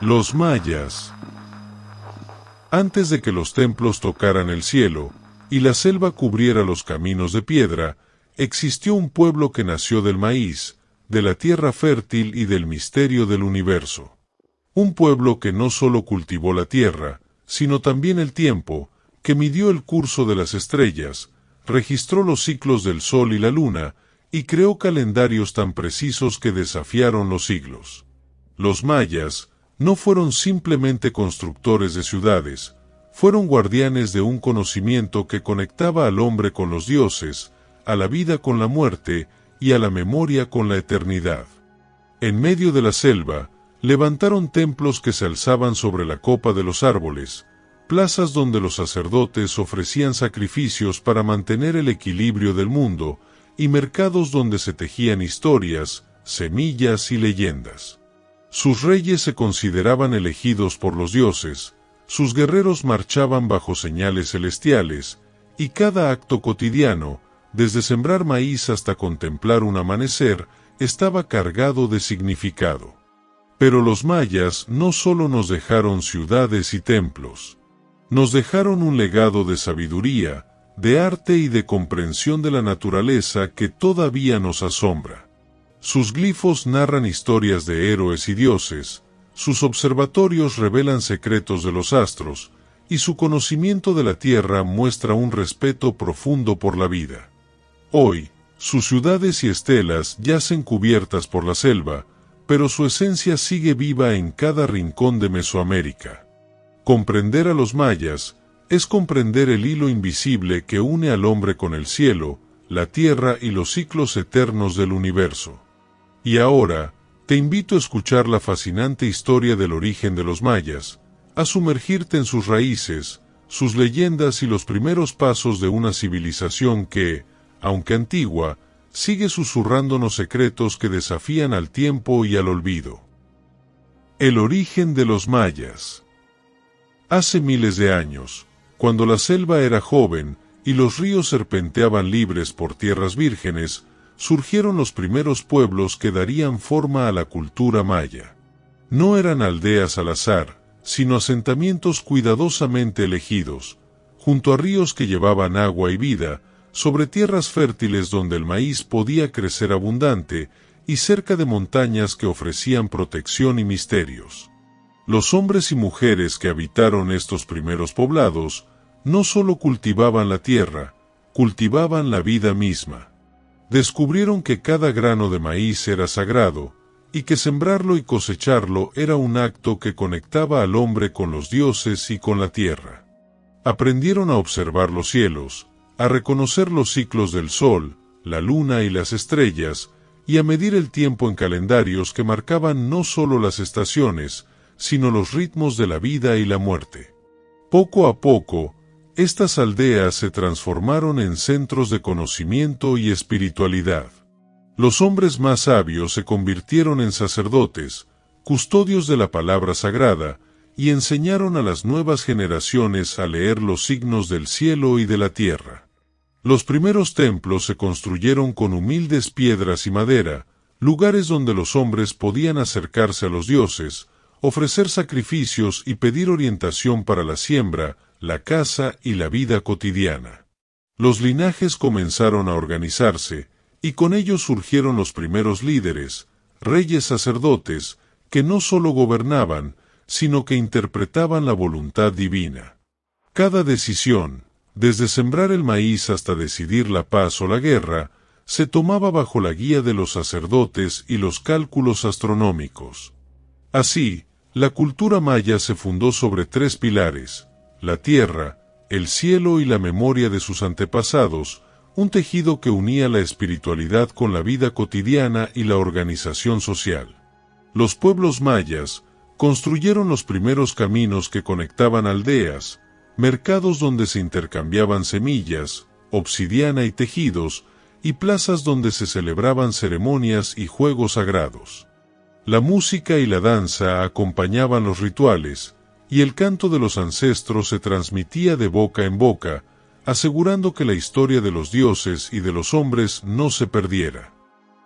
Los mayas. Antes de que los templos tocaran el cielo, y la selva cubriera los caminos de piedra, existió un pueblo que nació del maíz, de la tierra fértil y del misterio del universo. Un pueblo que no solo cultivó la tierra, sino también el tiempo, que midió el curso de las estrellas, registró los ciclos del sol y la luna, y creó calendarios tan precisos que desafiaron los siglos. Los mayas no fueron simplemente constructores de ciudades, fueron guardianes de un conocimiento que conectaba al hombre con los dioses, a la vida con la muerte y a la memoria con la eternidad. En medio de la selva, levantaron templos que se alzaban sobre la copa de los árboles, plazas donde los sacerdotes ofrecían sacrificios para mantener el equilibrio del mundo, y mercados donde se tejían historias, semillas y leyendas. Sus reyes se consideraban elegidos por los dioses, sus guerreros marchaban bajo señales celestiales, y cada acto cotidiano, desde sembrar maíz hasta contemplar un amanecer, estaba cargado de significado. Pero los mayas no solo nos dejaron ciudades y templos, nos dejaron un legado de sabiduría, de arte y de comprensión de la naturaleza que todavía nos asombra. Sus glifos narran historias de héroes y dioses, sus observatorios revelan secretos de los astros, y su conocimiento de la tierra muestra un respeto profundo por la vida. Hoy, sus ciudades y estelas yacen cubiertas por la selva, pero su esencia sigue viva en cada rincón de Mesoamérica. Comprender a los mayas es comprender el hilo invisible que une al hombre con el cielo, la tierra y los ciclos eternos del universo. Y ahora, te invito a escuchar la fascinante historia del origen de los mayas, a sumergirte en sus raíces, sus leyendas y los primeros pasos de una civilización que, aunque antigua, sigue susurrándonos secretos que desafían al tiempo y al olvido. El origen de los mayas. Hace miles de años, cuando la selva era joven y los ríos serpenteaban libres por tierras vírgenes, surgieron los primeros pueblos que darían forma a la cultura maya. No eran aldeas al azar, sino asentamientos cuidadosamente elegidos, junto a ríos que llevaban agua y vida, sobre tierras fértiles donde el maíz podía crecer abundante, y cerca de montañas que ofrecían protección y misterios. Los hombres y mujeres que habitaron estos primeros poblados, no solo cultivaban la tierra, cultivaban la vida misma. Descubrieron que cada grano de maíz era sagrado, y que sembrarlo y cosecharlo era un acto que conectaba al hombre con los dioses y con la tierra. Aprendieron a observar los cielos, a reconocer los ciclos del sol, la luna y las estrellas, y a medir el tiempo en calendarios que marcaban no solo las estaciones, sino los ritmos de la vida y la muerte. Poco a poco, estas aldeas se transformaron en centros de conocimiento y espiritualidad. Los hombres más sabios se convirtieron en sacerdotes, custodios de la palabra sagrada, y enseñaron a las nuevas generaciones a leer los signos del cielo y de la tierra. Los primeros templos se construyeron con humildes piedras y madera, lugares donde los hombres podían acercarse a los dioses, ofrecer sacrificios y pedir orientación para la siembra, la caza y la vida cotidiana. Los linajes comenzaron a organizarse, y con ellos surgieron los primeros líderes, reyes sacerdotes, que no solo gobernaban, sino que interpretaban la voluntad divina. Cada decisión, desde sembrar el maíz hasta decidir la paz o la guerra, se tomaba bajo la guía de los sacerdotes y los cálculos astronómicos. Así, la cultura maya se fundó sobre tres pilares: la tierra, el cielo y la memoria de sus antepasados, un tejido que unía la espiritualidad con la vida cotidiana y la organización social. Los pueblos mayas construyeron los primeros caminos que conectaban aldeas, mercados donde se intercambiaban semillas, obsidiana y tejidos, y plazas donde se celebraban ceremonias y juegos sagrados. La música y la danza acompañaban los rituales, y el canto de los ancestros se transmitía de boca en boca, asegurando que la historia de los dioses y de los hombres no se perdiera.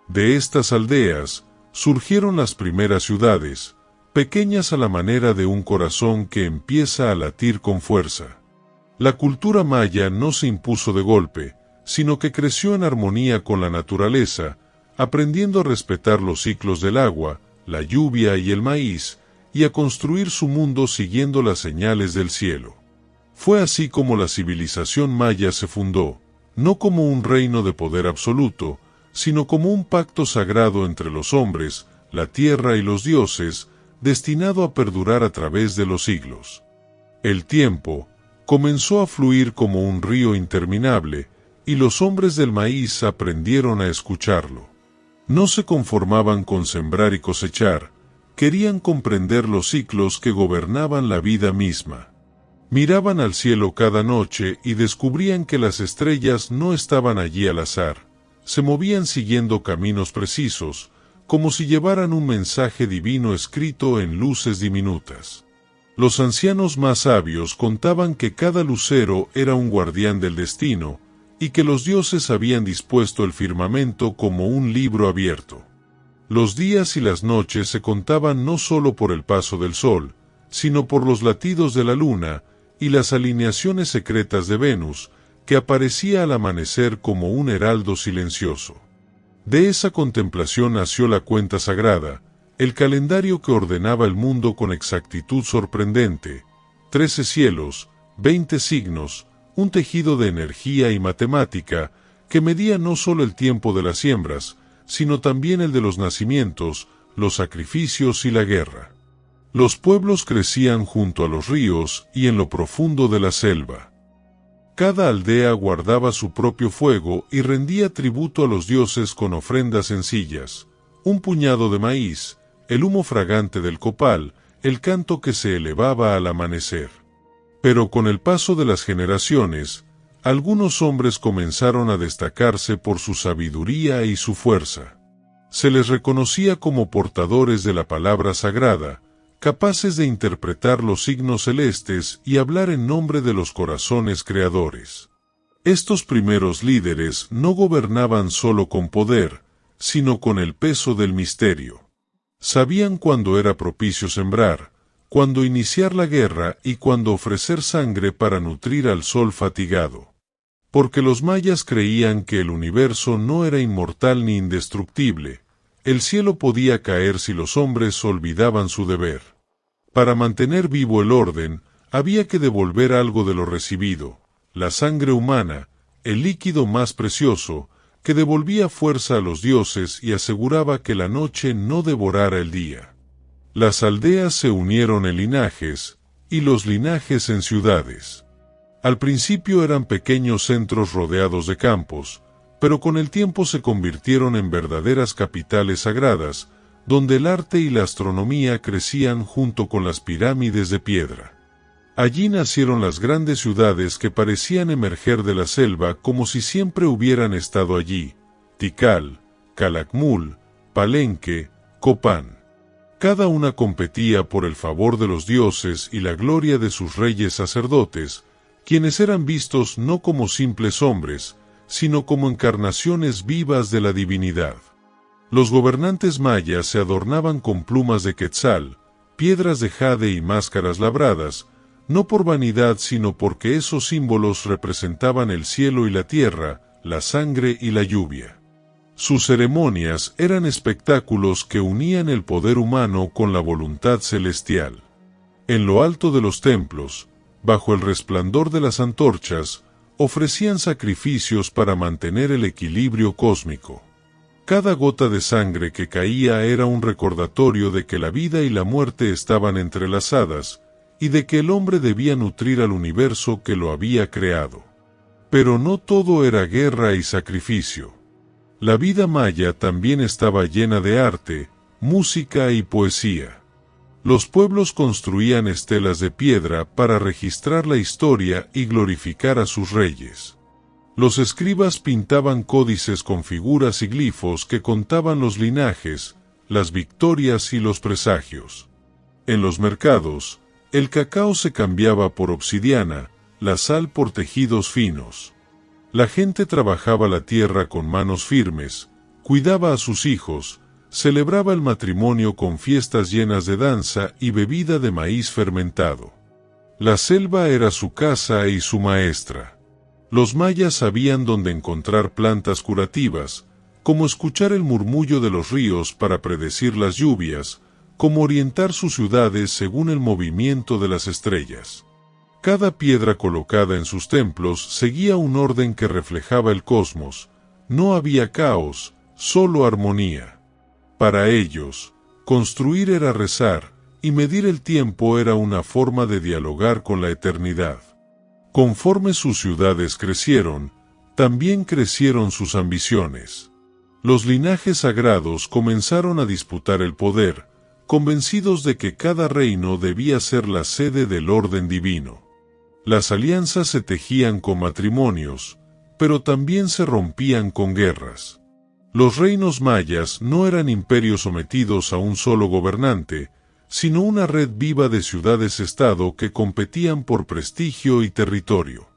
De estas aldeas surgieron las primeras ciudades, pequeñas a la manera de un corazón que empieza a latir con fuerza. La cultura maya no se impuso de golpe, sino que creció en armonía con la naturaleza, aprendiendo a respetar los ciclos del agua, la lluvia y el maíz, y a construir su mundo siguiendo las señales del cielo. Fue así como la civilización maya se fundó, no como un reino de poder absoluto, sino como un pacto sagrado entre los hombres, la tierra y los dioses, destinado a perdurar a través de los siglos. El tiempo comenzó a fluir como un río interminable, y los hombres del maíz aprendieron a escucharlo. No se conformaban con sembrar y cosechar, querían comprender los ciclos que gobernaban la vida misma. Miraban al cielo cada noche y descubrían que las estrellas no estaban allí al azar, se movían siguiendo caminos precisos, como si llevaran un mensaje divino escrito en luces diminutas. Los ancianos más sabios contaban que cada lucero era un guardián del destino, y que los dioses habían dispuesto el firmamento como un libro abierto. Los días y las noches se contaban no solo por el paso del sol, sino por los latidos de la luna y las alineaciones secretas de Venus, que aparecía al amanecer como un heraldo silencioso. De esa contemplación nació la cuenta sagrada, el calendario que ordenaba el mundo con exactitud sorprendente: 13 cielos, 20 signos, un tejido de energía y matemática que medía no solo el tiempo de las siembras, sino también el de los nacimientos, los sacrificios y la guerra. Los pueblos crecían junto a los ríos y en lo profundo de la selva. Cada aldea guardaba su propio fuego y rendía tributo a los dioses con ofrendas sencillas: un puñado de maíz, el humo fragante del copal, el canto que se elevaba al amanecer. Pero con el paso de las generaciones, algunos hombres comenzaron a destacarse por su sabiduría y su fuerza. Se les reconocía como portadores de la palabra sagrada, capaces de interpretar los signos celestes y hablar en nombre de los corazones creadores. Estos primeros líderes no gobernaban solo con poder, sino con el peso del misterio. Sabían cuándo era propicio sembrar, cuándo iniciar la guerra y cuándo ofrecer sangre para nutrir al sol fatigado. Porque los mayas creían que el universo no era inmortal ni indestructible, el cielo podía caer si los hombres olvidaban su deber. Para mantener vivo el orden, había que devolver algo de lo recibido: la sangre humana, el líquido más precioso, que devolvía fuerza a los dioses y aseguraba que la noche no devorara el día. Las aldeas se unieron en linajes, y los linajes en ciudades. Al principio eran pequeños centros rodeados de campos, pero con el tiempo se convirtieron en verdaderas capitales sagradas, donde el arte y la astronomía crecían junto con las pirámides de piedra. Allí nacieron las grandes ciudades que parecían emerger de la selva como si siempre hubieran estado allí: Tikal, Calakmul, Palenque, Copán. Cada una competía por el favor de los dioses y la gloria de sus reyes sacerdotes, quienes eran vistos no como simples hombres, sino como encarnaciones vivas de la divinidad. Los gobernantes mayas se adornaban con plumas de quetzal, piedras de jade y máscaras labradas, no por vanidad sino porque esos símbolos representaban el cielo y la tierra, la sangre y la lluvia. Sus ceremonias eran espectáculos que unían el poder humano con la voluntad celestial. En lo alto de los templos, bajo el resplandor de las antorchas, ofrecían sacrificios para mantener el equilibrio cósmico. Cada gota de sangre que caía era un recordatorio de que la vida y la muerte estaban entrelazadas, y de que el hombre debía nutrir al universo que lo había creado. Pero no todo era guerra y sacrificio. La vida maya también estaba llena de arte, música y poesía. Los pueblos construían estelas de piedra para registrar la historia y glorificar a sus reyes. Los escribas pintaban códices con figuras y glifos que contaban los linajes, las victorias y los presagios. En los mercados, el cacao se cambiaba por obsidiana, la sal por tejidos finos. La gente trabajaba la tierra con manos firmes, cuidaba a sus hijos, celebraba el matrimonio con fiestas llenas de danza y bebida de maíz fermentado. La selva era su casa y su maestra. Los mayas sabían dónde encontrar plantas curativas, cómo escuchar el murmullo de los ríos para predecir las lluvias, cómo orientar sus ciudades según el movimiento de las estrellas. Cada piedra colocada en sus templos seguía un orden que reflejaba el cosmos. No había caos, solo armonía. Para ellos, construir era rezar, y medir el tiempo era una forma de dialogar con la eternidad. Conforme sus ciudades crecieron, también crecieron sus ambiciones. Los linajes sagrados comenzaron a disputar el poder, convencidos de que cada reino debía ser la sede del orden divino. Las alianzas se tejían con matrimonios, pero también se rompían con guerras. Los reinos mayas no eran imperios sometidos a un solo gobernante, sino una red viva de ciudades-estado que competían por prestigio y territorio.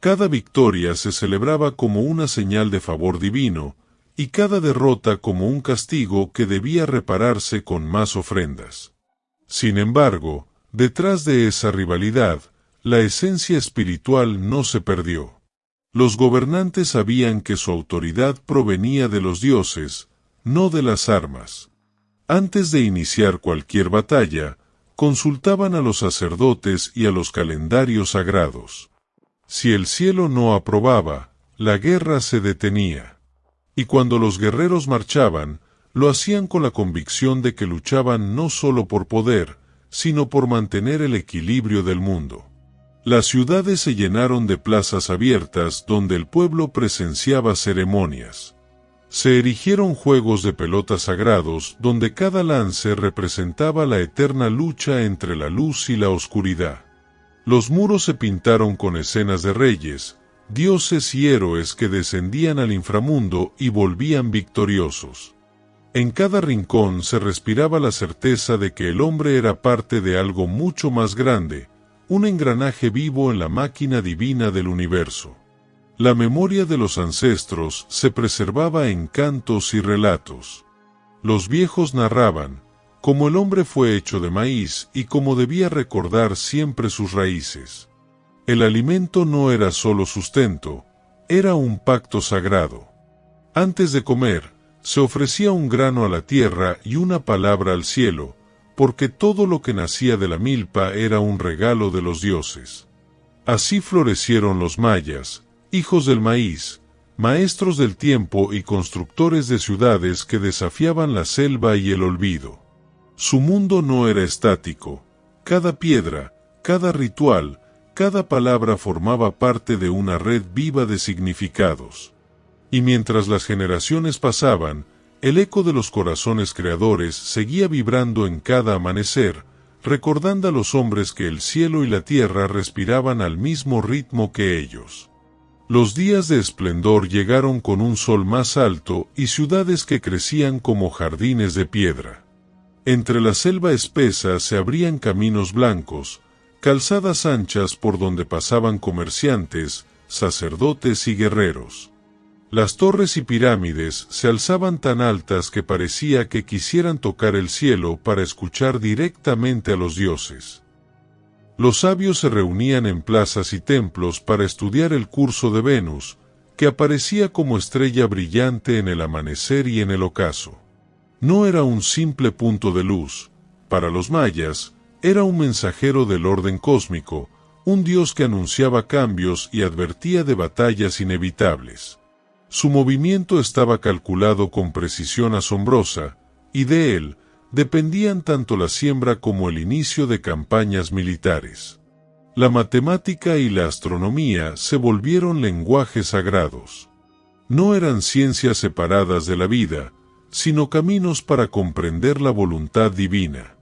Cada victoria se celebraba como una señal de favor divino, y cada derrota como un castigo que debía repararse con más ofrendas. Sin embargo, detrás de esa rivalidad, la esencia espiritual no se perdió. Los gobernantes sabían que su autoridad provenía de los dioses, no de las armas. Antes de iniciar cualquier batalla, consultaban a los sacerdotes y a los calendarios sagrados. Si el cielo no aprobaba, la guerra se detenía. Y cuando los guerreros marchaban, lo hacían con la convicción de que luchaban no solo por poder, sino por mantener el equilibrio del mundo. Las ciudades se llenaron de plazas abiertas donde el pueblo presenciaba ceremonias. Se erigieron juegos de pelota sagrados donde cada lance representaba la eterna lucha entre la luz y la oscuridad. Los muros se pintaron con escenas de reyes, dioses y héroes que descendían al inframundo y volvían victoriosos. En cada rincón se respiraba la certeza de que el hombre era parte de algo mucho más grande, un engranaje vivo en la máquina divina del universo. La memoria de los ancestros se preservaba en cantos y relatos. Los viejos narraban cómo el hombre fue hecho de maíz y cómo debía recordar siempre sus raíces. El alimento no era solo sustento, era un pacto sagrado. Antes de comer, se ofrecía un grano a la tierra y una palabra al cielo, porque todo lo que nacía de la milpa era un regalo de los dioses. Así florecieron los mayas, hijos del maíz, maestros del tiempo y constructores de ciudades que desafiaban la selva y el olvido. Su mundo no era estático. Cada piedra, cada ritual, cada palabra formaba parte de una red viva de significados. Y mientras las generaciones pasaban, el eco de los corazones creadores seguía vibrando en cada amanecer, recordando a los hombres que el cielo y la tierra respiraban al mismo ritmo que ellos. Los días de esplendor llegaron con un sol más alto y ciudades que crecían como jardines de piedra. Entre la selva espesa se abrían caminos blancos, calzadas anchas por donde pasaban comerciantes, sacerdotes y guerreros. Las torres y pirámides se alzaban tan altas que parecía que quisieran tocar el cielo para escuchar directamente a los dioses. Los sabios se reunían en plazas y templos para estudiar el curso de Venus, que aparecía como estrella brillante en el amanecer y en el ocaso. No era un simple punto de luz. Para los mayas, era un mensajero del orden cósmico, un dios que anunciaba cambios y advertía de batallas inevitables. Su movimiento estaba calculado con precisión asombrosa, y de él dependían tanto la siembra como el inicio de campañas militares. La matemática y la astronomía se volvieron lenguajes sagrados. No eran ciencias separadas de la vida, sino caminos para comprender la voluntad divina.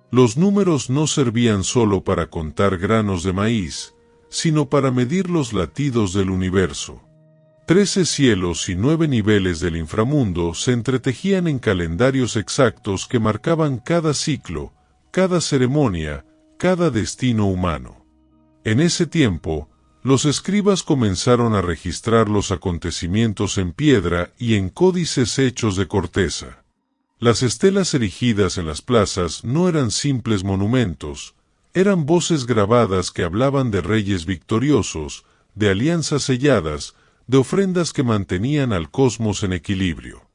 Los números no servían solo para contar granos de maíz, sino para medir los latidos del universo. 13 cielos y 9 niveles del inframundo se entretejían en calendarios exactos que marcaban cada ciclo, cada ceremonia, cada destino humano. En ese tiempo, los escribas comenzaron a registrar los acontecimientos en piedra y en códices hechos de corteza. Las estelas erigidas en las plazas no eran simples monumentos, eran voces grabadas que hablaban de reyes victoriosos, de alianzas selladas, de ofrendas que mantenían al cosmos en equilibrio.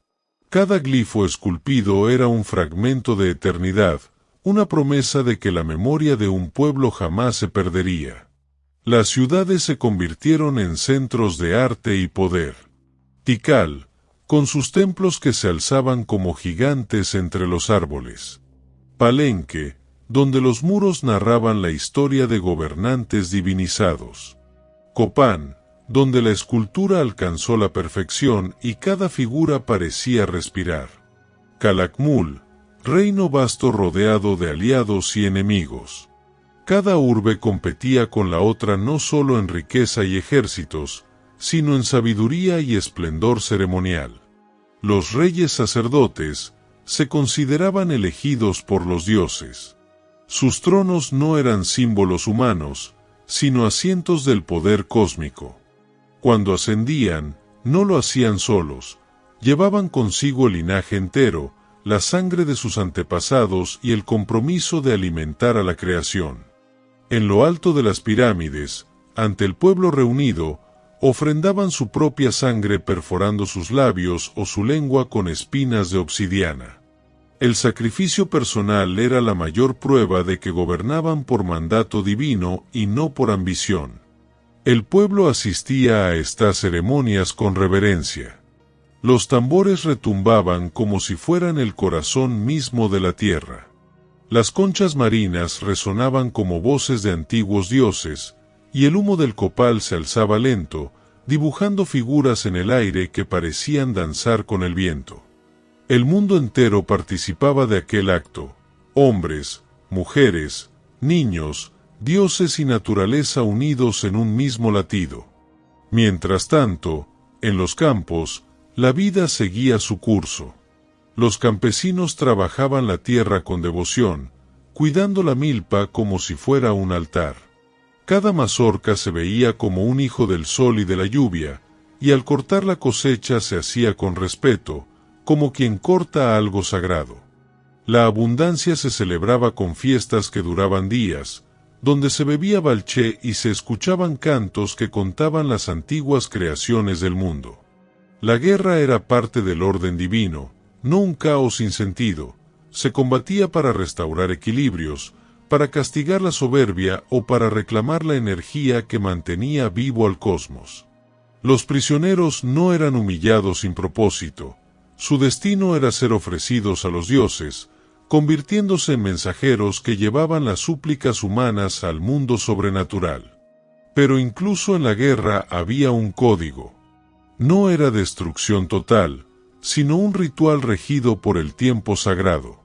Cada glifo esculpido era un fragmento de eternidad, una promesa de que la memoria de un pueblo jamás se perdería. Las ciudades se convirtieron en centros de arte y poder. Tikal, con sus templos que se alzaban como gigantes entre los árboles. Palenque, donde los muros narraban la historia de gobernantes divinizados. Copán, donde la escultura alcanzó la perfección y cada figura parecía respirar. Calakmul, reino vasto rodeado de aliados y enemigos. Cada urbe competía con la otra no solo en riqueza y ejércitos, sino en sabiduría y esplendor ceremonial. Los reyes sacerdotes se consideraban elegidos por los dioses. Sus tronos no eran símbolos humanos, sino asientos del poder cósmico. Cuando ascendían, no lo hacían solos, llevaban consigo el linaje entero, la sangre de sus antepasados y el compromiso de alimentar a la creación. En lo alto de las pirámides, ante el pueblo reunido, ofrendaban su propia sangre perforando sus labios o su lengua con espinas de obsidiana. El sacrificio personal era la mayor prueba de que gobernaban por mandato divino y no por ambición. El pueblo asistía a estas ceremonias con reverencia. Los tambores retumbaban como si fueran el corazón mismo de la tierra. Las conchas marinas resonaban como voces de antiguos dioses, y el humo del copal se alzaba lento, dibujando figuras en el aire que parecían danzar con el viento. El mundo entero participaba de aquel acto, hombres, mujeres, niños, dioses y naturaleza unidos en un mismo latido. Mientras tanto, en los campos, la vida seguía su curso. Los campesinos trabajaban la tierra con devoción, cuidando la milpa como si fuera un altar. Cada mazorca se veía como un hijo del sol y de la lluvia, y al cortar la cosecha se hacía con respeto, como quien corta algo sagrado. La abundancia se celebraba con fiestas que duraban días, donde se bebía balché y se escuchaban cantos que contaban las antiguas creaciones del mundo. La guerra era parte del orden divino, no un caos sin sentido. Se combatía para restaurar equilibrios, para castigar la soberbia o para reclamar la energía que mantenía vivo al cosmos. Los prisioneros no eran humillados sin propósito. Su destino era ser ofrecidos a los dioses, convirtiéndose en mensajeros que llevaban las súplicas humanas al mundo sobrenatural. Pero incluso en la guerra había un código. No era destrucción total, sino un ritual regido por el tiempo sagrado.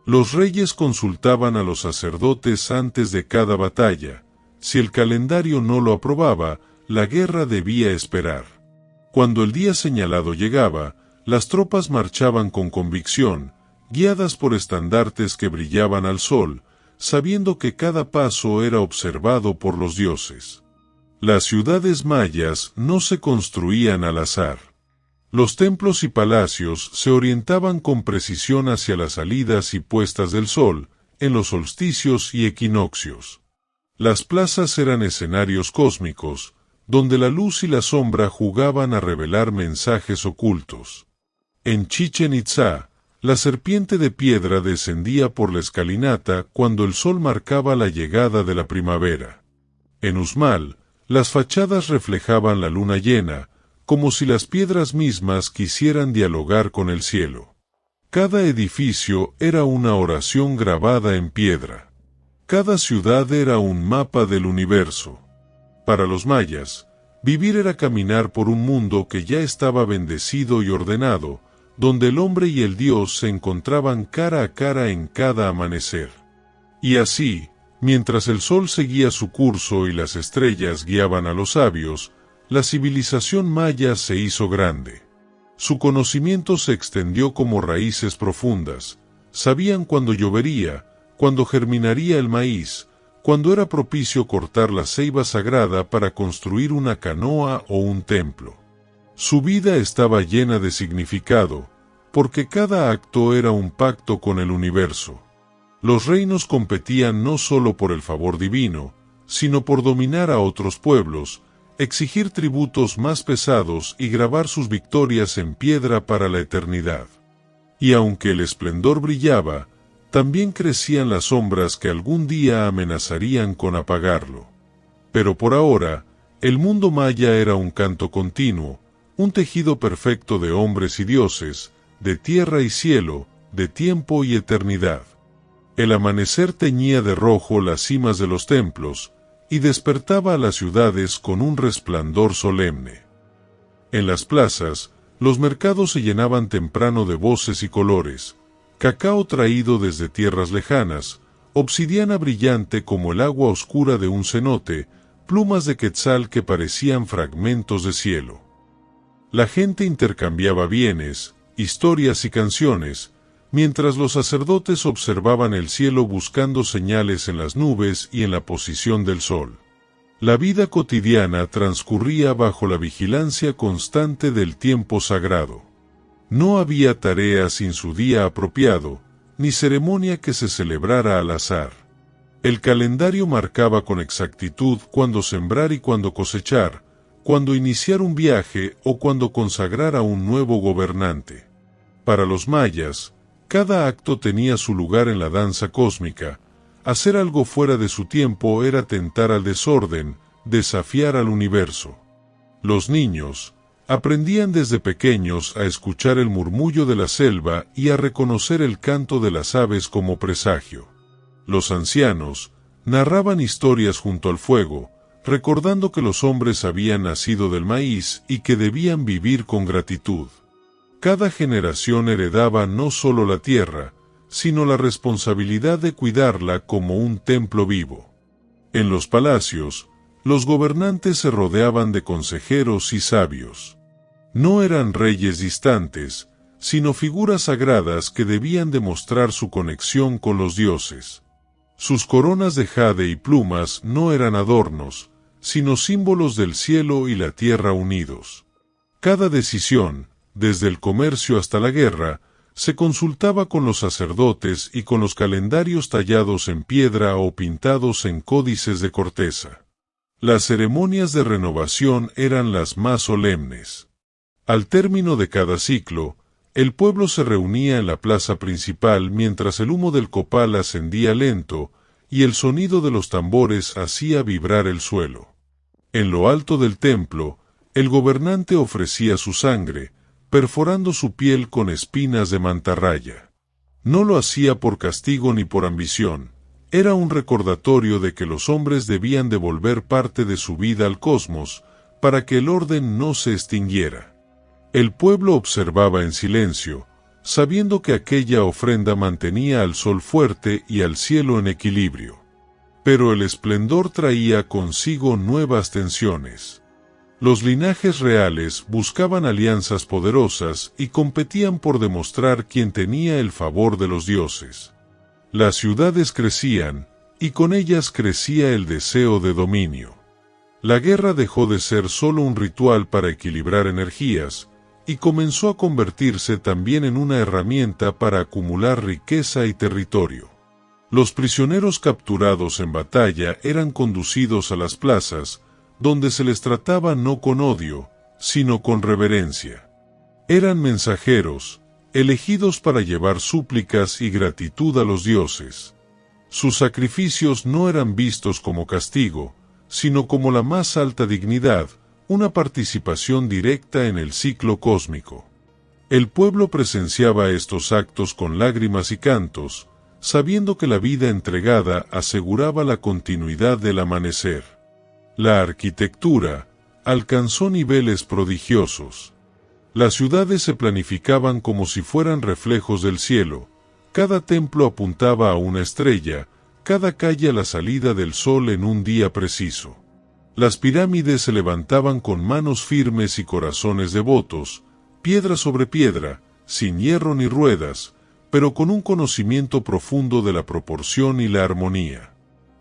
Los reyes consultaban a los sacerdotes antes de cada batalla. Si el calendario no lo aprobaba, la guerra debía esperar. Cuando el día señalado llegaba, las tropas marchaban con convicción, guiadas por estandartes que brillaban al sol, sabiendo que cada paso era observado por los dioses. Las ciudades mayas no se construían al azar. Los templos y palacios se orientaban con precisión hacia las salidas y puestas del sol, en los solsticios y equinoccios. Las plazas eran escenarios cósmicos, donde la luz y la sombra jugaban a revelar mensajes ocultos. En Chichen Itzá, la serpiente de piedra descendía por la escalinata cuando el sol marcaba la llegada de la primavera. En Uxmal, las fachadas reflejaban la luna llena, como si las piedras mismas quisieran dialogar con el cielo. Cada edificio era una oración grabada en piedra. Cada ciudad era un mapa del universo. Para los mayas, vivir era caminar por un mundo que ya estaba bendecido y ordenado, donde el hombre y el Dios se encontraban cara a cara en cada amanecer. Y así, mientras el sol seguía su curso y las estrellas guiaban a los sabios, la civilización maya se hizo grande. Su conocimiento se extendió como raíces profundas. Sabían cuándo llovería, cuándo germinaría el maíz, cuándo era propicio cortar la ceiba sagrada para construir una canoa o un templo. Su vida estaba llena de significado, porque cada acto era un pacto con el universo. Los reinos competían no solo por el favor divino, sino por dominar a otros pueblos, exigir tributos más pesados y grabar sus victorias en piedra para la eternidad. Y aunque el esplendor brillaba, también crecían las sombras que algún día amenazarían con apagarlo. Pero por ahora, el mundo maya era un canto continuo, un tejido perfecto de hombres y dioses, de tierra y cielo, de tiempo y eternidad. El amanecer teñía de rojo las cimas de los templos, y despertaba a las ciudades con un resplandor solemne. En las plazas, los mercados se llenaban temprano de voces y colores, cacao traído desde tierras lejanas, obsidiana brillante como el agua oscura de un cenote, plumas de quetzal que parecían fragmentos de cielo. La gente intercambiaba bienes, historias y canciones, mientras los sacerdotes observaban el cielo buscando señales en las nubes y en la posición del sol. La vida cotidiana transcurría bajo la vigilancia constante del tiempo sagrado. No había tarea sin su día apropiado, ni ceremonia que se celebrara al azar. El calendario marcaba con exactitud cuándo sembrar y cuándo cosechar, cuándo iniciar un viaje o cuándo consagrar a un nuevo gobernante. Para los mayas, cada acto tenía su lugar en la danza cósmica. Hacer algo fuera de su tiempo era tentar al desorden, desafiar al universo. Los niños aprendían desde pequeños a escuchar el murmullo de la selva y a reconocer el canto de las aves como presagio. Los ancianos narraban historias junto al fuego, recordando que los hombres habían nacido del maíz y que debían vivir con gratitud. Cada generación heredaba no solo la tierra, sino la responsabilidad de cuidarla como un templo vivo. En los palacios, los gobernantes se rodeaban de consejeros y sabios. No eran reyes distantes, sino figuras sagradas que debían demostrar su conexión con los dioses. Sus coronas de jade y plumas no eran adornos, sino símbolos del cielo y la tierra unidos. Cada decisión, desde el comercio hasta la guerra, se consultaba con los sacerdotes y con los calendarios tallados en piedra o pintados en códices de corteza. Las ceremonias de renovación eran las más solemnes. Al término de cada ciclo, el pueblo se reunía en la plaza principal mientras el humo del copal ascendía lento y el sonido de los tambores hacía vibrar el suelo. En lo alto del templo, el gobernante ofrecía su sangre, perforando su piel con espinas de mantarraya. No lo hacía por castigo ni por ambición, era un recordatorio de que los hombres debían devolver parte de su vida al cosmos, para que el orden no se extinguiera. El pueblo observaba en silencio, sabiendo que aquella ofrenda mantenía al sol fuerte y al cielo en equilibrio. Pero el esplendor traía consigo nuevas tensiones. Los linajes reales buscaban alianzas poderosas y competían por demostrar quién tenía el favor de los dioses. Las ciudades crecían, y con ellas crecía el deseo de dominio. La guerra dejó de ser solo un ritual para equilibrar energías, y comenzó a convertirse también en una herramienta para acumular riqueza y territorio. Los prisioneros capturados en batalla eran conducidos a las plazas, donde se les trataba no con odio, sino con reverencia. Eran mensajeros, elegidos para llevar súplicas y gratitud a los dioses. Sus sacrificios no eran vistos como castigo, sino como la más alta dignidad, una participación directa en el ciclo cósmico. El pueblo presenciaba estos actos con lágrimas y cantos, sabiendo que la vida entregada aseguraba la continuidad del amanecer. La arquitectura alcanzó niveles prodigiosos. Las ciudades se planificaban como si fueran reflejos del cielo, cada templo apuntaba a una estrella, cada calle a la salida del sol en un día preciso. Las pirámides se levantaban con manos firmes y corazones devotos, piedra sobre piedra, sin hierro ni ruedas, pero con un conocimiento profundo de la proporción y la armonía.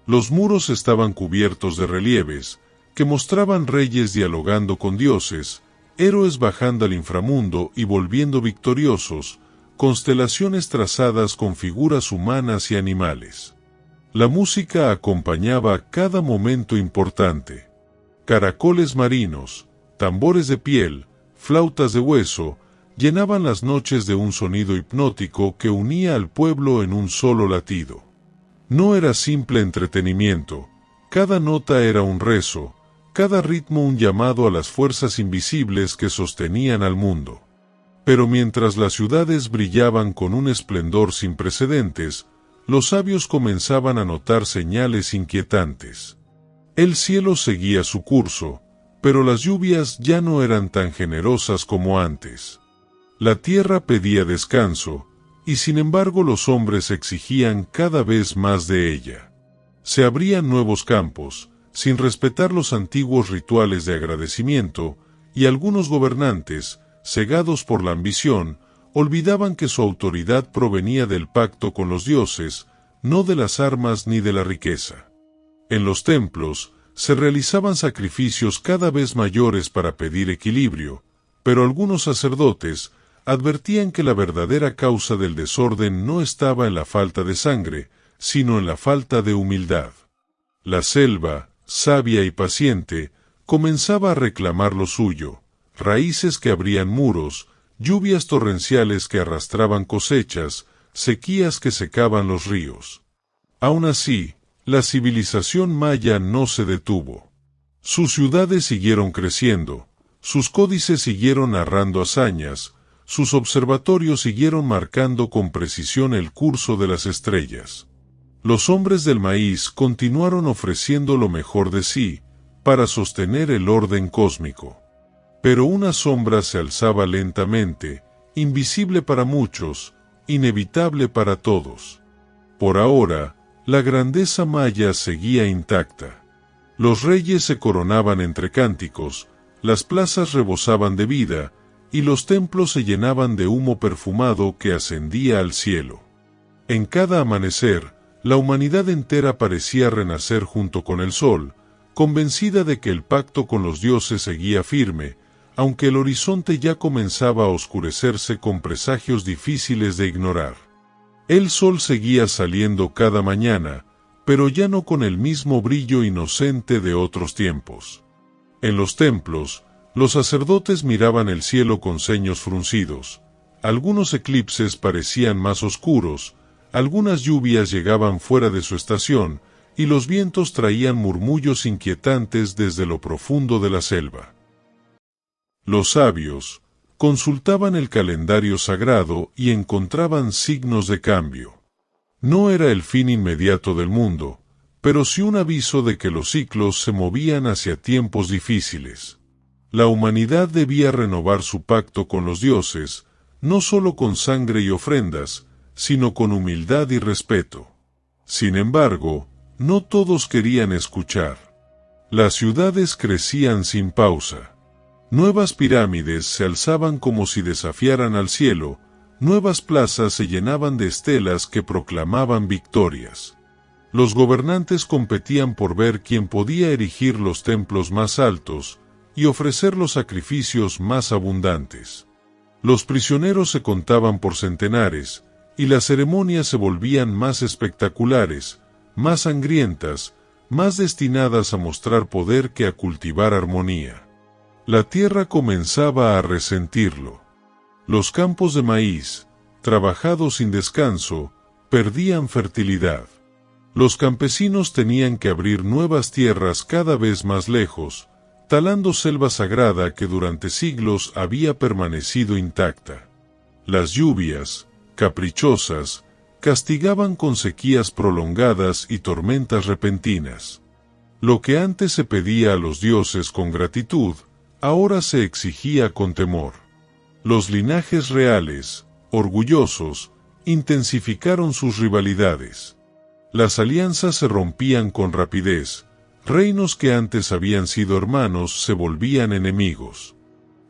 Los muros estaban cubiertos de relieves, que mostraban reyes dialogando con dioses, héroes bajando al inframundo y volviendo victoriosos, constelaciones trazadas con figuras humanas y animales. La música acompañaba cada momento importante. Caracoles marinos, tambores de piel, flautas de hueso, llenaban las noches de un sonido hipnótico que unía al pueblo en un solo latido. No era simple entretenimiento, cada nota era un rezo, cada ritmo un llamado a las fuerzas invisibles que sostenían al mundo. Pero mientras las ciudades brillaban con un esplendor sin precedentes, los sabios comenzaban a notar señales inquietantes. El cielo seguía su curso, pero las lluvias ya no eran tan generosas como antes. La tierra pedía descanso, y sin embargo los hombres exigían cada vez más de ella. Se abrían nuevos campos, sin respetar los antiguos rituales de agradecimiento, y algunos gobernantes, cegados por la ambición, olvidaban que su autoridad provenía del pacto con los dioses, no de las armas ni de la riqueza. En los templos, se realizaban sacrificios cada vez mayores para pedir equilibrio, pero algunos sacerdotes advertían que la verdadera causa del desorden no estaba en la falta de sangre, sino en la falta de humildad. La selva, sabia y paciente, comenzaba a reclamar lo suyo, raíces que abrían muros, lluvias torrenciales que arrastraban cosechas, sequías que secaban los ríos. Aún así, la civilización maya no se detuvo. Sus ciudades siguieron creciendo, sus códices siguieron narrando hazañas, sus observatorios siguieron marcando con precisión el curso de las estrellas. Los hombres del maíz continuaron ofreciendo lo mejor de sí, para sostener el orden cósmico. Pero una sombra se alzaba lentamente, invisible para muchos, inevitable para todos. Por ahora, la grandeza maya seguía intacta. Los reyes se coronaban entre cánticos, las plazas rebosaban de vida, y los templos se llenaban de humo perfumado que ascendía al cielo. En cada amanecer, la humanidad entera parecía renacer junto con el sol, convencida de que el pacto con los dioses seguía firme, aunque el horizonte ya comenzaba a oscurecerse con presagios difíciles de ignorar. El sol seguía saliendo cada mañana, pero ya no con el mismo brillo inocente de otros tiempos. En los templos, los sacerdotes miraban el cielo con ceños fruncidos, algunos eclipses parecían más oscuros, algunas lluvias llegaban fuera de su estación, y los vientos traían murmullos inquietantes desde lo profundo de la selva. Los sabios consultaban el calendario sagrado y encontraban signos de cambio. No era el fin inmediato del mundo, pero sí un aviso de que los ciclos se movían hacia tiempos difíciles. La humanidad debía renovar su pacto con los dioses, no solo con sangre y ofrendas, sino con humildad y respeto. Sin embargo, no todos querían escuchar. Las ciudades crecían sin pausa. Nuevas pirámides se alzaban como si desafiaran al cielo, nuevas plazas se llenaban de estelas que proclamaban victorias. Los gobernantes competían por ver quién podía erigir los templos más altos y ofrecer los sacrificios más abundantes. Los prisioneros se contaban por centenares, y las ceremonias se volvían más espectaculares, más sangrientas, más destinadas a mostrar poder que a cultivar armonía. La tierra comenzaba a resentirlo. Los campos de maíz, trabajados sin descanso, perdían fertilidad. Los campesinos tenían que abrir nuevas tierras cada vez más lejos, talando selva sagrada que durante siglos había permanecido intacta. Las lluvias, caprichosas, castigaban con sequías prolongadas y tormentas repentinas. Lo que antes se pedía a los dioses con gratitud, ahora se exigía con temor. Los linajes reales, orgullosos, intensificaron sus rivalidades. Las alianzas se rompían con rapidez, reinos que antes habían sido hermanos se volvían enemigos.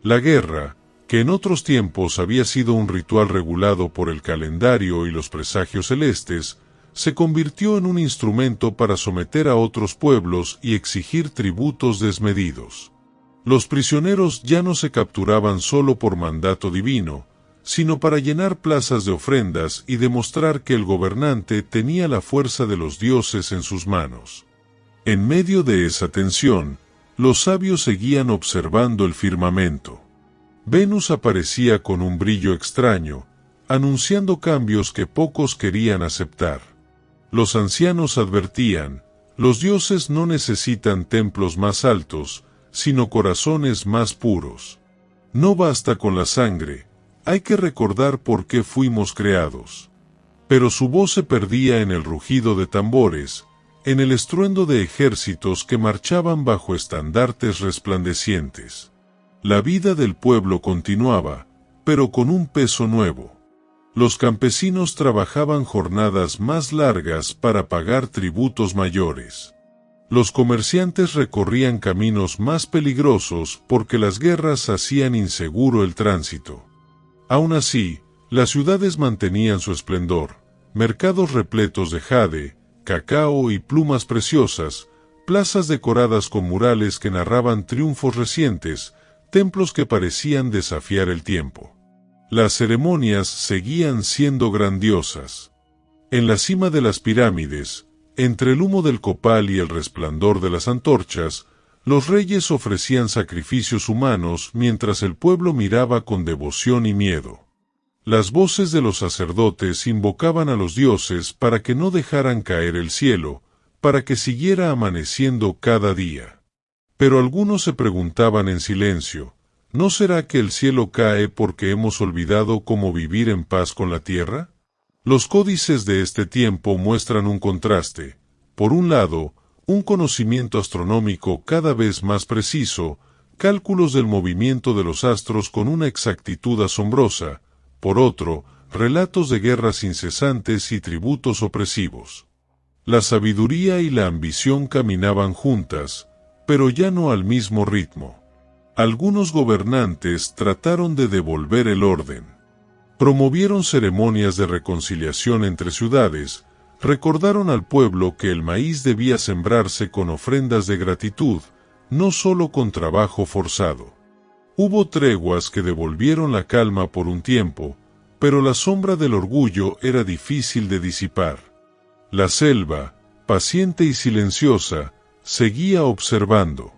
La guerra, que en otros tiempos había sido un ritual regulado por el calendario y los presagios celestes, se convirtió en un instrumento para someter a otros pueblos y exigir tributos desmedidos. Los prisioneros ya no se capturaban solo por mandato divino, sino para llenar plazas de ofrendas y demostrar que el gobernante tenía la fuerza de los dioses en sus manos. En medio de esa tensión, los sabios seguían observando el firmamento. Venus aparecía con un brillo extraño, anunciando cambios que pocos querían aceptar. Los ancianos advertían: los dioses no necesitan templos más altos, sino corazones más puros. No basta con la sangre, hay que recordar por qué fuimos creados. Pero su voz se perdía en el rugido de tambores, en el estruendo de ejércitos que marchaban bajo estandartes resplandecientes. La vida del pueblo continuaba, pero con un peso nuevo. Los campesinos trabajaban jornadas más largas para pagar tributos mayores. Los comerciantes recorrían caminos más peligrosos porque las guerras hacían inseguro el tránsito. Aún así, las ciudades mantenían su esplendor, mercados repletos de jade, cacao y plumas preciosas, plazas decoradas con murales que narraban triunfos recientes, templos que parecían desafiar el tiempo. Las ceremonias seguían siendo grandiosas. En la cima de las pirámides, entre el humo del copal y el resplandor de las antorchas, los reyes ofrecían sacrificios humanos mientras el pueblo miraba con devoción y miedo. Las voces de los sacerdotes invocaban a los dioses para que no dejaran caer el cielo, para que siguiera amaneciendo cada día. Pero algunos se preguntaban en silencio: ¿no será que el cielo cae porque hemos olvidado cómo vivir en paz con la tierra? Los códices de este tiempo muestran un contraste. Por un lado, un conocimiento astronómico cada vez más preciso, cálculos del movimiento de los astros con una exactitud asombrosa; por otro, relatos de guerras incesantes y tributos opresivos. La sabiduría y la ambición caminaban juntas, pero ya no al mismo ritmo. Algunos gobernantes trataron de devolver el orden. Promovieron ceremonias de reconciliación entre ciudades, recordaron al pueblo que el maíz debía sembrarse con ofrendas de gratitud, no solo con trabajo forzado. Hubo treguas que devolvieron la calma por un tiempo, pero la sombra del orgullo era difícil de disipar. La selva, paciente y silenciosa, seguía observando.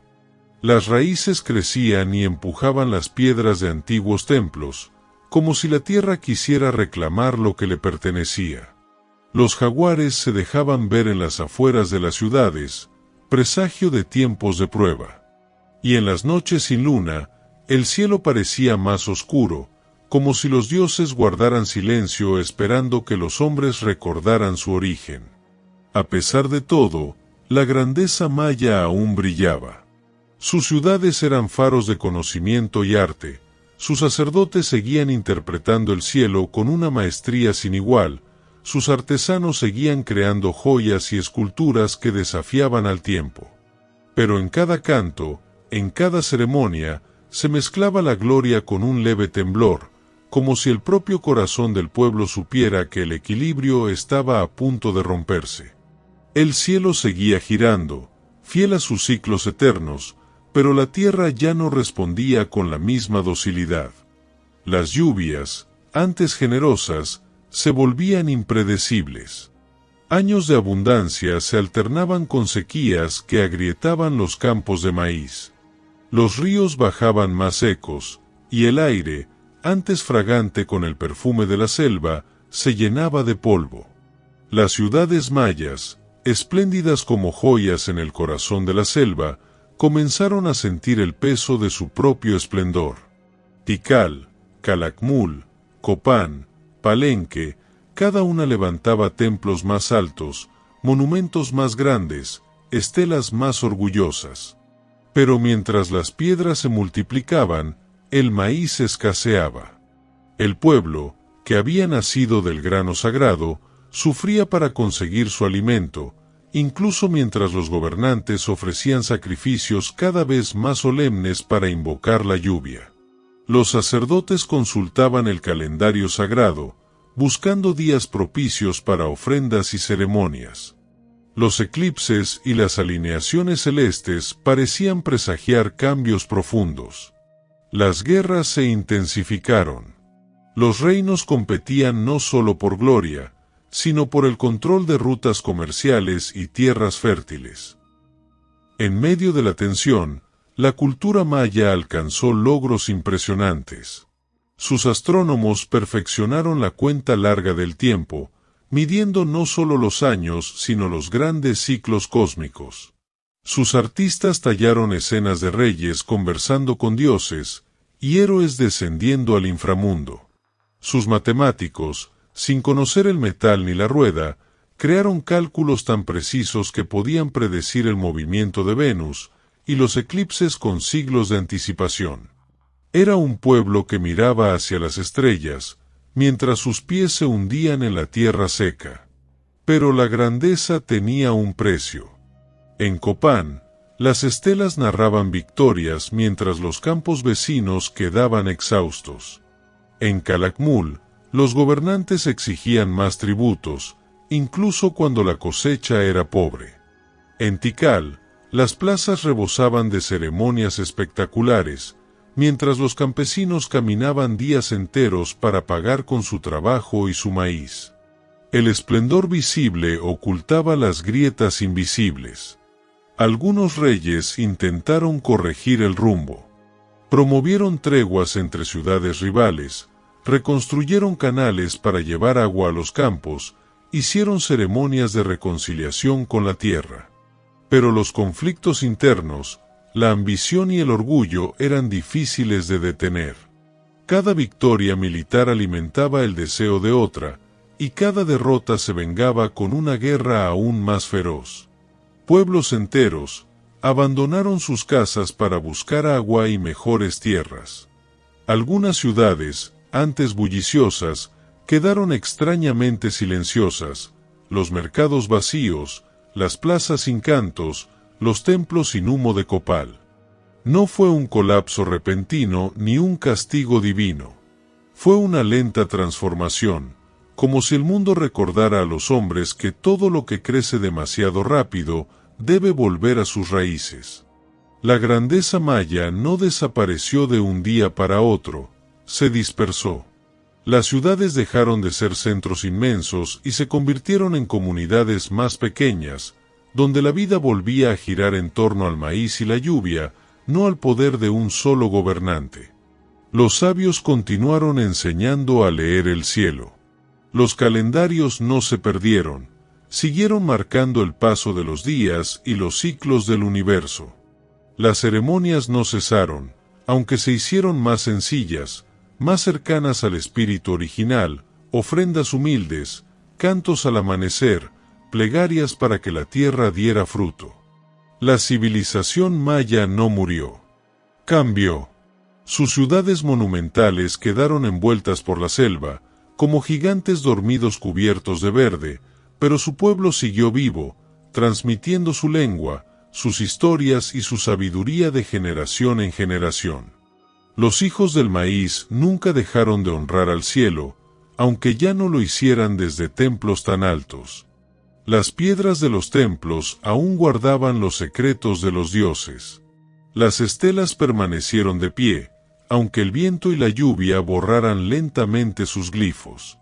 Las raíces crecían y empujaban las piedras de antiguos templos, como si la tierra quisiera reclamar lo que le pertenecía. Los jaguares se dejaban ver en las afueras de las ciudades, presagio de tiempos de prueba. Y en las noches sin luna, el cielo parecía más oscuro, como si los dioses guardaran silencio esperando que los hombres recordaran su origen. A pesar de todo, la grandeza maya aún brillaba. Sus ciudades eran faros de conocimiento y arte, sus sacerdotes seguían interpretando el cielo con una maestría sin igual, sus artesanos seguían creando joyas y esculturas que desafiaban al tiempo. Pero en cada canto, en cada ceremonia, se mezclaba la gloria con un leve temblor, como si el propio corazón del pueblo supiera que el equilibrio estaba a punto de romperse. El cielo seguía girando, fiel a sus ciclos eternos, pero la tierra ya no respondía con la misma docilidad. Las lluvias, antes generosas, se volvían impredecibles. Años de abundancia se alternaban con sequías que agrietaban los campos de maíz. Los ríos bajaban más secos, y el aire, antes fragante con el perfume de la selva, se llenaba de polvo. Las ciudades mayas, espléndidas como joyas en el corazón de la selva, comenzaron a sentir el peso de su propio esplendor. Tikal, Calakmul, Copán, Palenque, cada una levantaba templos más altos, monumentos más grandes, estelas más orgullosas. Pero mientras las piedras se multiplicaban, el maíz escaseaba. El pueblo, que había nacido del grano sagrado, sufría para conseguir su alimento, incluso mientras los gobernantes ofrecían sacrificios cada vez más solemnes para invocar la lluvia. Los sacerdotes consultaban el calendario sagrado, buscando días propicios para ofrendas y ceremonias. Los eclipses y las alineaciones celestes parecían presagiar cambios profundos. Las guerras se intensificaron. Los reinos competían no solo por gloria, sino por el control de rutas comerciales y tierras fértiles. En medio de la tensión, la cultura maya alcanzó logros impresionantes. Sus astrónomos perfeccionaron la cuenta larga del tiempo, midiendo no solo los años, sino los grandes ciclos cósmicos. Sus artistas tallaron escenas de reyes conversando con dioses y héroes descendiendo al inframundo. Sus matemáticos, sin conocer el metal ni la rueda, crearon cálculos tan precisos que podían predecir el movimiento de Venus y los eclipses con siglos de anticipación. Era un pueblo que miraba hacia las estrellas, mientras sus pies se hundían en la tierra seca. Pero la grandeza tenía un precio. En Copán, las estelas narraban victorias mientras los campos vecinos quedaban exhaustos. En Calakmul, los gobernantes exigían más tributos, incluso cuando la cosecha era pobre. En Tikal, las plazas rebosaban de ceremonias espectaculares, mientras los campesinos caminaban días enteros para pagar con su trabajo y su maíz. El esplendor visible ocultaba las grietas invisibles. Algunos reyes intentaron corregir el rumbo. Promovieron treguas entre ciudades rivales, reconstruyeron canales para llevar agua a los campos, hicieron ceremonias de reconciliación con la tierra. Pero los conflictos internos, la ambición y el orgullo eran difíciles de detener. Cada victoria militar alimentaba el deseo de otra, y cada derrota se vengaba con una guerra aún más feroz. Pueblos enteros abandonaron sus casas para buscar agua y mejores tierras. Algunas ciudades, antes bulliciosas, quedaron extrañamente silenciosas, los mercados vacíos, las plazas sin cantos, los templos sin humo de copal. No fue un colapso repentino ni un castigo divino. Fue una lenta transformación, como si el mundo recordara a los hombres que todo lo que crece demasiado rápido debe volver a sus raíces. La grandeza maya no desapareció de un día para otro, se dispersó. Las ciudades dejaron de ser centros inmensos y se convirtieron en comunidades más pequeñas, donde la vida volvía a girar en torno al maíz y la lluvia, no al poder de un solo gobernante. Los sabios continuaron enseñando a leer el cielo. Los calendarios no se perdieron, siguieron marcando el paso de los días y los ciclos del universo. Las ceremonias no cesaron, aunque se hicieron más sencillas, más cercanas al espíritu original, ofrendas humildes, cantos al amanecer, plegarias para que la tierra diera fruto. La civilización maya no murió. Cambió. Sus ciudades monumentales quedaron envueltas por la selva, como gigantes dormidos cubiertos de verde, pero su pueblo siguió vivo, transmitiendo su lengua, sus historias y su sabiduría de generación en generación. Los hijos del maíz nunca dejaron de honrar al cielo, aunque ya no lo hicieran desde templos tan altos. Las piedras de los templos aún guardaban los secretos de los dioses. Las estelas permanecieron de pie, aunque el viento y la lluvia borraran lentamente sus glifos.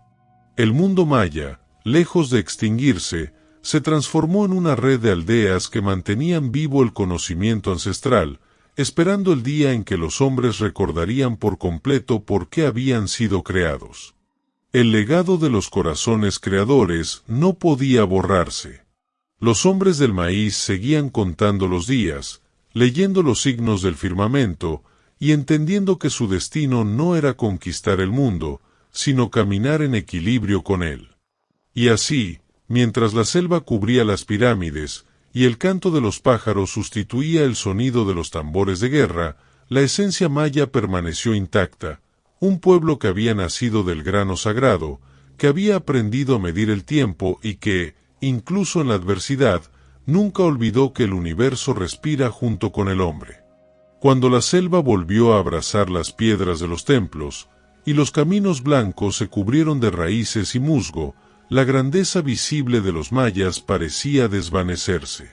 El mundo maya, lejos de extinguirse, se transformó en una red de aldeas que mantenían vivo el conocimiento ancestral, esperando el día en que los hombres recordarían por completo por qué habían sido creados. El legado de los corazones creadores no podía borrarse. Los hombres del maíz seguían contando los días, leyendo los signos del firmamento y entendiendo que su destino no era conquistar el mundo, sino caminar en equilibrio con él. Y así, mientras la selva cubría las pirámides y el canto de los pájaros sustituía el sonido de los tambores de guerra, la esencia maya permaneció intacta, un pueblo que había nacido del grano sagrado, que había aprendido a medir el tiempo y que, incluso en la adversidad, nunca olvidó que el universo respira junto con el hombre. Cuando la selva volvió a abrazar las piedras de los templos, y los caminos blancos se cubrieron de raíces y musgo, la grandeza visible de los mayas parecía desvanecerse.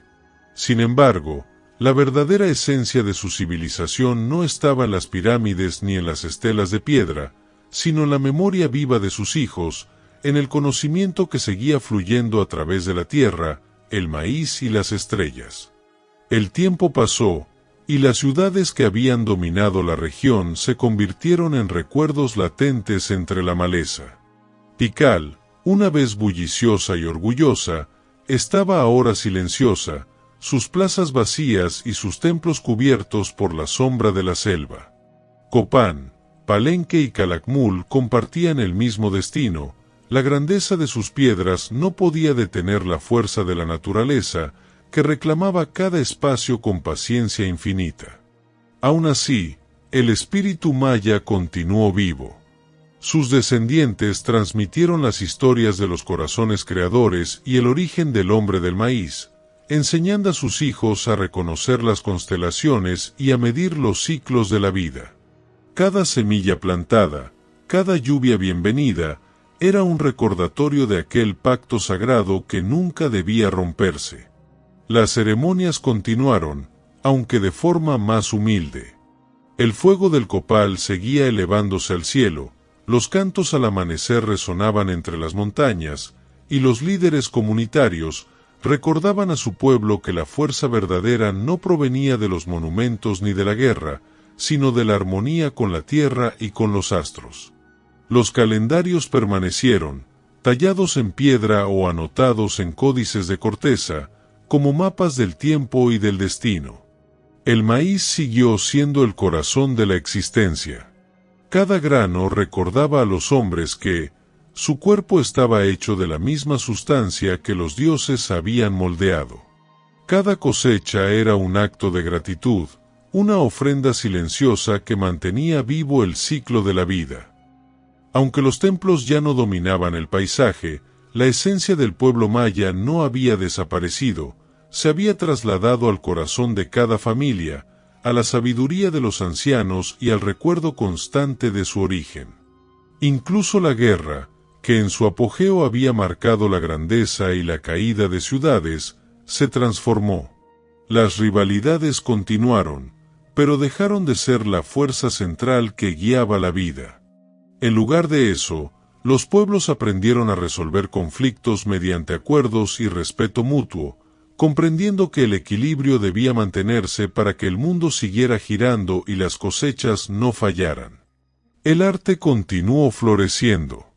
Sin embargo, la verdadera esencia de su civilización no estaba en las pirámides ni en las estelas de piedra, sino en la memoria viva de sus hijos, en el conocimiento que seguía fluyendo a través de la tierra, el maíz y las estrellas. El tiempo pasó, y las ciudades que habían dominado la región se convirtieron en recuerdos latentes entre la maleza. Tikal, una vez bulliciosa y orgullosa, estaba ahora silenciosa, sus plazas vacías y sus templos cubiertos por la sombra de la selva. Copán, Palenque y Calakmul compartían el mismo destino. La grandeza de sus piedras no podía detener la fuerza de la naturaleza, que reclamaba cada espacio con paciencia infinita. Aún así, el espíritu maya continuó vivo. Sus descendientes transmitieron las historias de los corazones creadores y el origen del hombre del maíz, enseñando a sus hijos a reconocer las constelaciones y a medir los ciclos de la vida. Cada semilla plantada, cada lluvia bienvenida, era un recordatorio de aquel pacto sagrado que nunca debía romperse. Las ceremonias continuaron, aunque de forma más humilde. El fuego del copal seguía elevándose al cielo, los cantos al amanecer resonaban entre las montañas, y los líderes comunitarios recordaban a su pueblo que la fuerza verdadera no provenía de los monumentos ni de la guerra, sino de la armonía con la tierra y con los astros. Los calendarios permanecieron, tallados en piedra o anotados en códices de corteza, como mapas del tiempo y del destino. El maíz siguió siendo el corazón de la existencia. Cada grano recordaba a los hombres que, su cuerpo estaba hecho de la misma sustancia que los dioses habían moldeado. Cada cosecha era un acto de gratitud, una ofrenda silenciosa que mantenía vivo el ciclo de la vida. Aunque los templos ya no dominaban el paisaje, la esencia del pueblo maya no había desaparecido, se había trasladado al corazón de cada familia, a la sabiduría de los ancianos y al recuerdo constante de su origen. Incluso la guerra, que en su apogeo había marcado la grandeza y la caída de ciudades, se transformó. Las rivalidades continuaron, pero dejaron de ser la fuerza central que guiaba la vida. En lugar de eso, los pueblos aprendieron a resolver conflictos mediante acuerdos y respeto mutuo, comprendiendo que el equilibrio debía mantenerse para que el mundo siguiera girando y las cosechas no fallaran. El arte continuó floreciendo.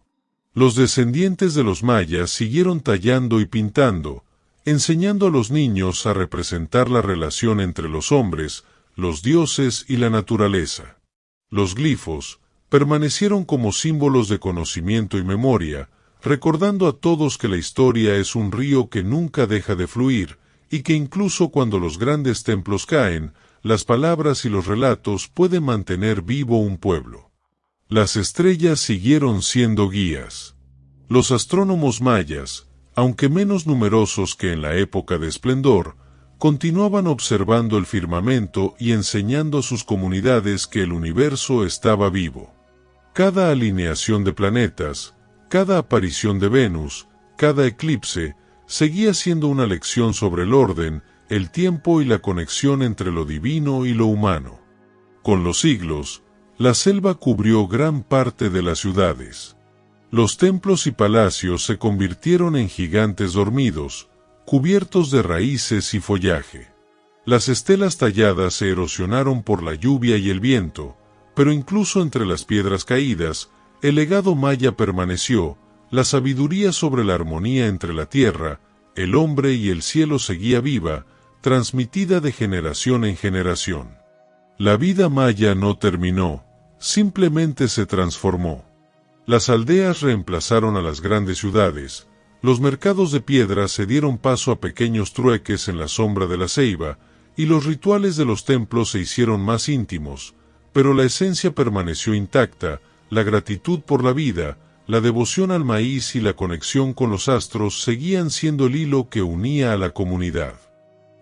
Los descendientes de los mayas siguieron tallando y pintando, enseñando a los niños a representar la relación entre los hombres, los dioses y la naturaleza. Los glifos permanecieron como símbolos de conocimiento y memoria, recordando a todos que la historia es un río que nunca deja de fluir, y que incluso cuando los grandes templos caen, las palabras y los relatos pueden mantener vivo un pueblo. Las estrellas siguieron siendo guías. Los astrónomos mayas, aunque menos numerosos que en la época de esplendor, continuaban observando el firmamento y enseñando a sus comunidades que el universo estaba vivo. Cada alineación de planetas, cada aparición de Venus, cada eclipse, seguía siendo una lección sobre el orden, el tiempo y la conexión entre lo divino y lo humano. Con los siglos, la selva cubrió gran parte de las ciudades. Los templos y palacios se convirtieron en gigantes dormidos, cubiertos de raíces y follaje. Las estelas talladas se erosionaron por la lluvia y el viento, pero incluso entre las piedras caídas, el legado maya permaneció, la sabiduría sobre la armonía entre la tierra, el hombre y el cielo seguía viva, transmitida de generación en generación. La vida maya no terminó, simplemente se transformó. Las aldeas reemplazaron a las grandes ciudades, los mercados de piedra se dieron paso a pequeños trueques en la sombra de la ceiba, y los rituales de los templos se hicieron más íntimos, pero la esencia permaneció intacta, la gratitud por la vida, la devoción al maíz y la conexión con los astros seguían siendo el hilo que unía a la comunidad.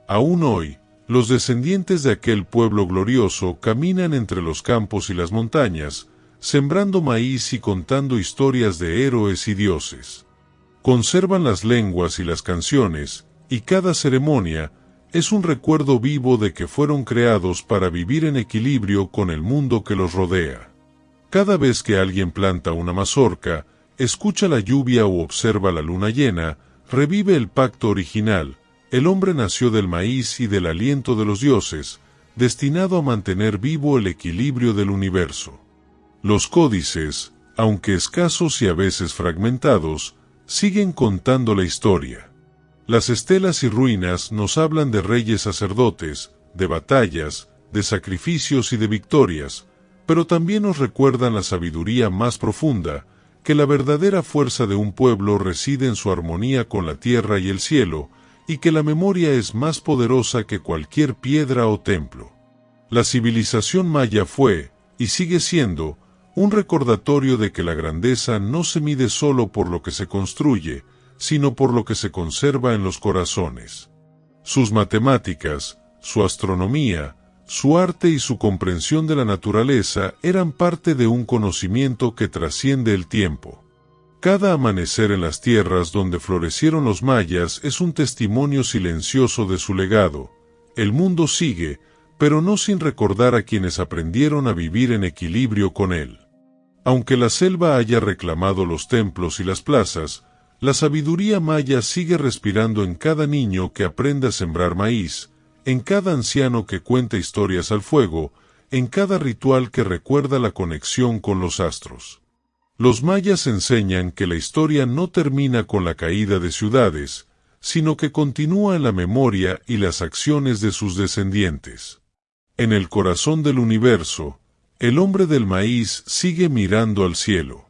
Aún hoy, los descendientes de aquel pueblo glorioso caminan entre los campos y las montañas, sembrando maíz y contando historias de héroes y dioses. Conservan las lenguas y las canciones, y cada ceremonia es un recuerdo vivo de que fueron creados para vivir en equilibrio con el mundo que los rodea. Cada vez que alguien planta una mazorca, escucha la lluvia o observa la luna llena, revive el pacto original. El hombre nació del maíz y del aliento de los dioses, destinado a mantener vivo el equilibrio del universo. Los códices, aunque escasos y a veces fragmentados, siguen contando la historia. Las estelas y ruinas nos hablan de reyes sacerdotes, de batallas, de sacrificios y de victorias, pero también nos recuerdan la sabiduría más profunda, que la verdadera fuerza de un pueblo reside en su armonía con la tierra y el cielo, y que la memoria es más poderosa que cualquier piedra o templo. La civilización maya fue, y sigue siendo, un recordatorio de que la grandeza no se mide solo por lo que se construye, sino por lo que se conserva en los corazones. Sus matemáticas, su astronomía, su arte y su comprensión de la naturaleza eran parte de un conocimiento que trasciende el tiempo. Cada amanecer en las tierras donde florecieron los mayas es un testimonio silencioso de su legado. El mundo sigue, pero no sin recordar a quienes aprendieron a vivir en equilibrio con él. Aunque la selva haya reclamado los templos y las plazas, la sabiduría maya sigue respirando en cada niño que aprende a sembrar maíz, en cada anciano que cuenta historias al fuego, en cada ritual que recuerda la conexión con los astros. Los mayas enseñan que la historia no termina con la caída de ciudades, sino que continúa en la memoria y las acciones de sus descendientes. En el corazón del universo, el hombre del maíz sigue mirando al cielo.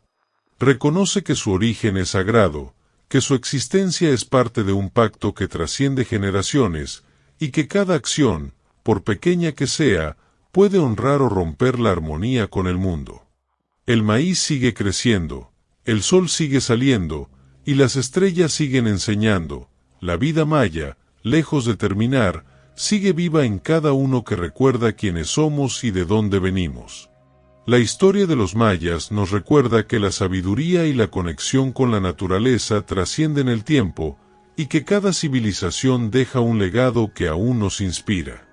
Reconoce que su origen es sagrado, que su existencia es parte de un pacto que trasciende generaciones, y que cada acción, por pequeña que sea, puede honrar o romper la armonía con el mundo. El maíz sigue creciendo, el sol sigue saliendo, y las estrellas siguen enseñando. La vida maya, lejos de terminar, sigue viva en cada uno que recuerda quiénes somos y de dónde venimos. La historia de los mayas nos recuerda que la sabiduría y la conexión con la naturaleza trascienden el tiempo, y que cada civilización deja un legado que aún nos inspira.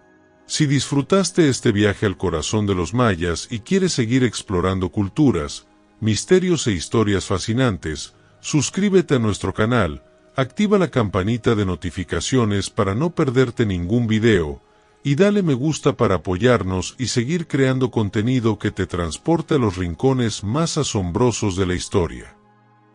Si disfrutaste este viaje al corazón de los mayas y quieres seguir explorando culturas, misterios e historias fascinantes, suscríbete a nuestro canal, activa la campanita de notificaciones para no perderte ningún video, y dale me gusta para apoyarnos y seguir creando contenido que te transporte a los rincones más asombrosos de la historia.